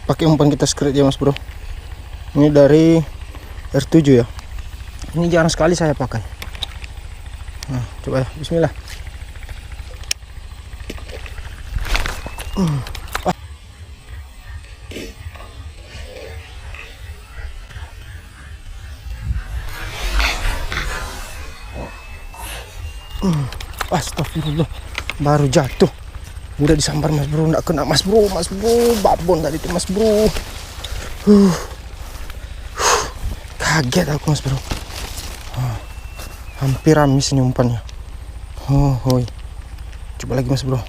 pakai umpan kita skret ya mas bro. Ini dari R7 ya. Ini jarang sekali saya pakai. Nah, coba ya, bismillah. Astagfirullah, baru jatuh udah disambar mas bro, nggak kena mas bro, babon tadi tuh mas bro. Kaget aku mas bro. Hampir amis ini umpannya. Coba lagi mas bro.